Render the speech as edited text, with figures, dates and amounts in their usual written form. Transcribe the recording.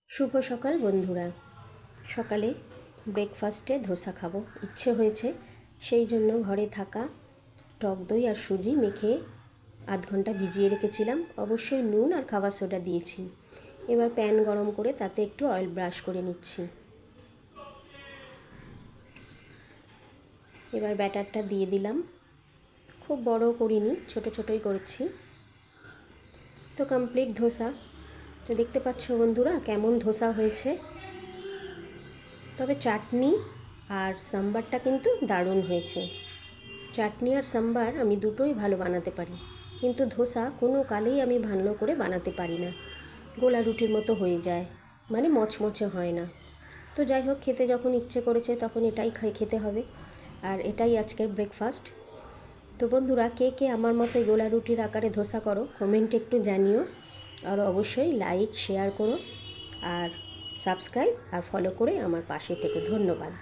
শুভ সকাল বন্ধুরা। সকালে ব্রেকফাস্টে ধোসা খাবো ইচ্ছে হয়েছে, সেই জন্য ঘরে থাকা টক দই আর সুজি মেখে আধ ঘন্টা ভিজিয়ে রেখেছিলাম। অবশ্যই নুন আর খাবার সোডা দিয়েছি। এবার প্যান গরম করে তাতে একটু অয়েল ব্রাশ করে নিচ্ছি। এবার ব্যাটারটা দিয়ে দিলাম, খুব বড় করিনি, ছোট ছোটই করেছি। তো কমপ্লিট ধোসা। তো দেখতে পাচ্ছ বন্ধুরা কেমন ধোসা হয়েছে। তবে চাটনি আর সাম্বারটা কিন্তু দারুণ হয়েছে। চাটনি আর সাম্বার আমি দুটোই ভালো বানাতে পারি, কিন্তু ধোসা কোনো কালেই আমি ভালো করে বানাতে পারি না। গোলা রুটির মতো হয়ে যায়, মানে মচমচে হয় না। তো যাই হোক, খেতে যখন ইচ্ছে করেছে তখন এটাই খেতে হবে, আর এটাই আজকের ব্রেকফাস্ট। তো বন্ধুরা, কে কে আমার মতো গোলা রুটির আকারে ধোসা করো কমেন্টে একটু জানিও, আর অবশ্যই লাইক শেয়ার করো আর সাবস্ক্রাইব আর ফলো করে আমার পাশে থেকো। ধন্যবাদ।